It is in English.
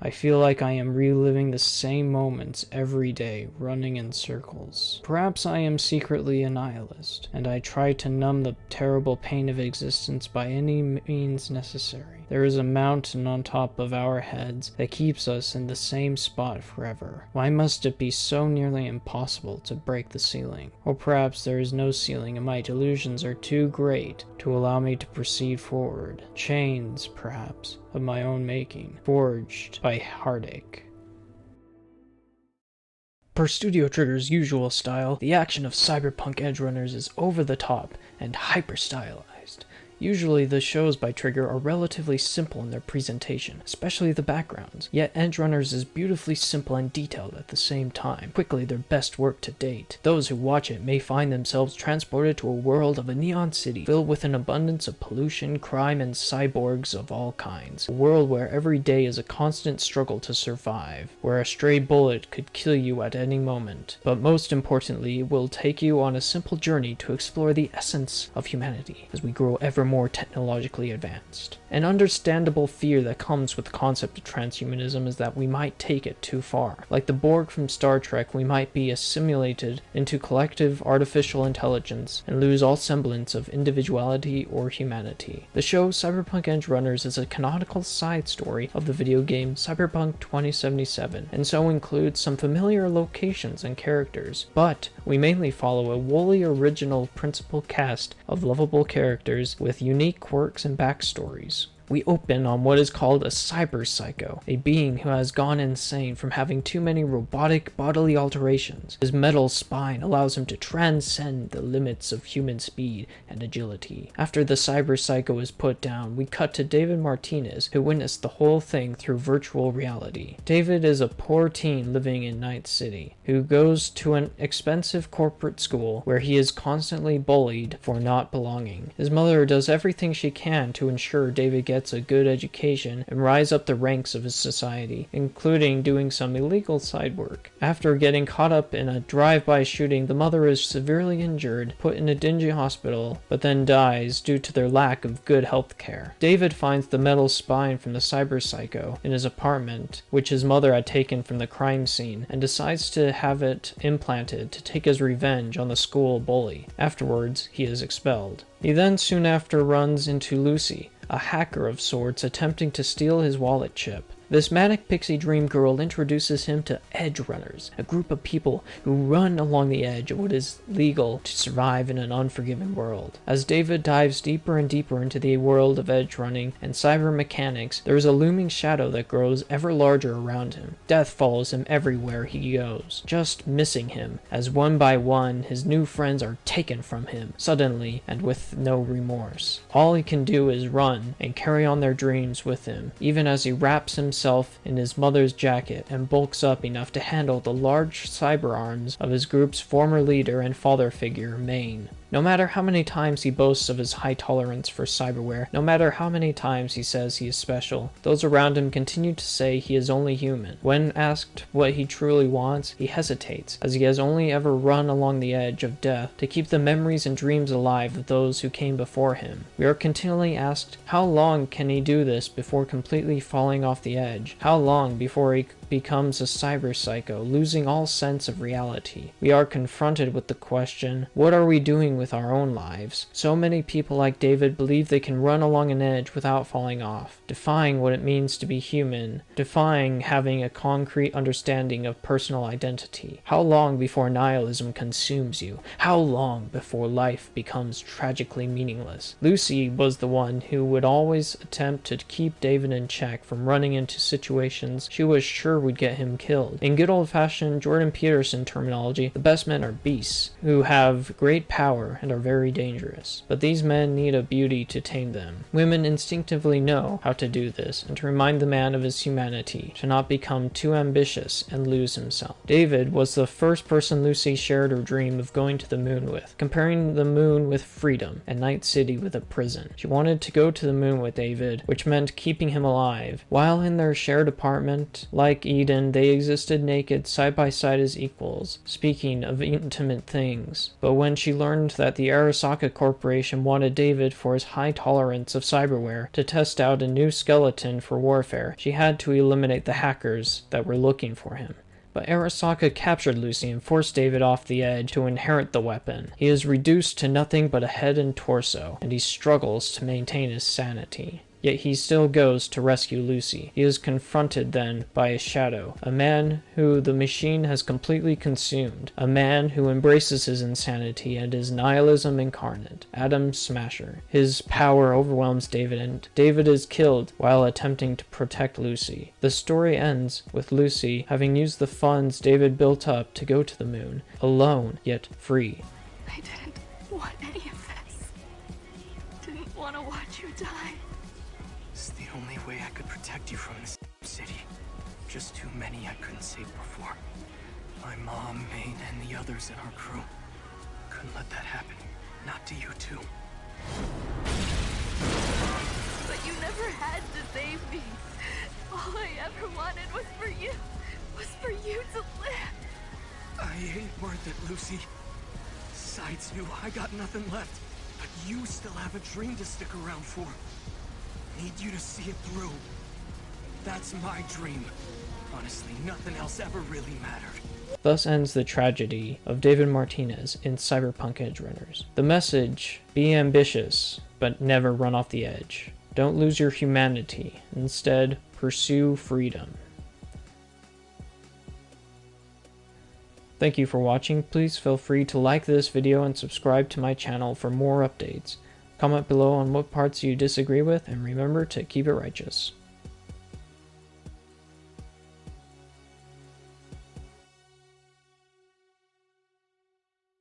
I feel like I am reliving the same moments every day, running in circles. Perhaps I am secretly a nihilist, and I try to numb the terrible pain of existence by any means necessary. There is a mountain on top of our heads that keeps us in the same spot forever. Why must it be so nearly impossible to break the ceiling? Or perhaps there is no ceiling and my delusions are too great to allow me to proceed forward. Chains, perhaps, of my own making, forged by heartache. Per Studio Trigger's usual style, the action of Cyberpunk Edge Runners is over the top and hyper-stylized. Usually the shows by Trigger are relatively simple in their presentation, especially the backgrounds, yet Edgerunners is beautifully simple and detailed at the same time, quickly their best work to date. Those who watch it may find themselves transported to a world of a neon city filled with an abundance of pollution, crime, and cyborgs of all kinds. A world where every day is a constant struggle to survive, where a stray bullet could kill you at any moment, but most importantly, it will take you on a simple journey to explore the essence of humanity as we grow ever more technologically advanced. An understandable fear that comes with the concept of transhumanism is that we might take it too far. Like the Borg from Star Trek, we might be assimilated into collective artificial intelligence and lose all semblance of individuality or humanity. The show Cyberpunk Edge Runners is a canonical side story of the video game Cyberpunk 2077, and so includes some familiar locations and characters, but we mainly follow a wholly original principal cast of lovable characters with unique quirks and backstories. We open on what is called a cyber psycho, a being who has gone insane from having too many robotic bodily alterations. His metal spine allows him to transcend the limits of human speed and agility. After the cyber psycho is put down, we cut to David Martinez, who witnessed the whole thing through virtual reality. David is a poor teen living in Night City, who goes to an expensive corporate school where he is constantly bullied for not belonging. His mother does everything she can to ensure David gets a good education and rise up the ranks of his society, including doing some illegal side work. After getting caught up in a drive-by shooting, the mother is severely injured, put in a dingy hospital, but then dies due to their lack of good health care. David finds the metal spine from the cyber psycho in his apartment, which his mother had taken from the crime scene, and decides to have it implanted to take his revenge on the school bully. Afterwards, he is expelled. He then soon after runs into Lucy, a hacker of sorts attempting to steal his wallet chip. This manic pixie dream girl introduces him to Edgerunners, a group of people who run along the edge of what is legal to survive in an unforgiving world. As David dives deeper and deeper into the world of edge running and cyber mechanics, there is a looming shadow that grows ever larger around him. Death follows him everywhere he goes, just missing him, as one by one his new friends are taken from him, suddenly and with no remorse. All he can do is run and carry on their dreams with him, even as he wraps himself in his mother's jacket and bulks up enough to handle the large cyber arms of his group's former leader and father figure, Maine. No matter how many times he boasts of his high tolerance for cyberware, no matter how many times he says he is special, those around him continue to say he is only human. When asked what he truly wants, he hesitates, as he has only ever run along the edge of death to keep the memories and dreams alive of those who came before him. We are continually asked, how long can he do this before completely falling off the edge? How long before he becomes a cyber psycho, losing all sense of reality? We are confronted with the question, what are we doing with our own lives? So many people like David believe they can run along an edge without falling off, defying what it means to be human, defying having a concrete understanding of personal identity. How long before nihilism consumes you? How long before life becomes tragically meaningless? Lucy was the one who would always attempt to keep David in check from running into situations she was sure would get him killed. In good old-fashioned Jordan Peterson terminology, the best men are beasts, who have great power and are very dangerous. But these men need a beauty to tame them. Women instinctively know how to do this, and to remind the man of his humanity, to not become too ambitious and lose himself. David was the first person Lucy shared her dream of going to the moon with, comparing the moon with freedom, and Night City with a prison. She wanted to go to the moon with David, which meant keeping him alive. While in their shared apartment, like Eden, they existed naked side by side as equals, speaking of intimate things. But when she learned that the Arasaka Corporation wanted David for his high tolerance of cyberware to test out a new skeleton for warfare. She had to eliminate the hackers that were looking for him. But Arasaka captured Lucy and forced David off the edge to inherit the weapon. He is reduced to nothing but a head and torso, and he struggles to maintain his sanity. Yet he still goes to rescue Lucy. He is confronted then by a shadow, a man who the machine has completely consumed, a man who embraces his insanity and is nihilism incarnate, Adam Smasher. His power overwhelms David, and David is killed while attempting to protect Lucy. The story ends with Lucy having used the funds David built up to go to the moon, alone yet free. I didn't want any of this. Didn't want to watch you die. It's the only way I could protect you from this city. Just too many I couldn't save before. My mom, Maine, and the others in our crew. Couldn't let that happen. Not to you too. But you never had to save me. All I ever wanted was for you to live. I ain't worth it, Lucy. Besides you, I got nothing left. But you still have a dream to stick around for. Need you to see it through. That's my dream. Honestly, nothing else ever really mattered. Thus ends the tragedy of David Martinez in Cyberpunk Edge Runners. The message: be ambitious, but never run off the edge. Don't lose your humanity. Instead, pursue freedom. Thank you for watching. Please feel free to like this video and subscribe to my channel for more updates. Comment below on what parts you disagree with, and remember to keep it righteous.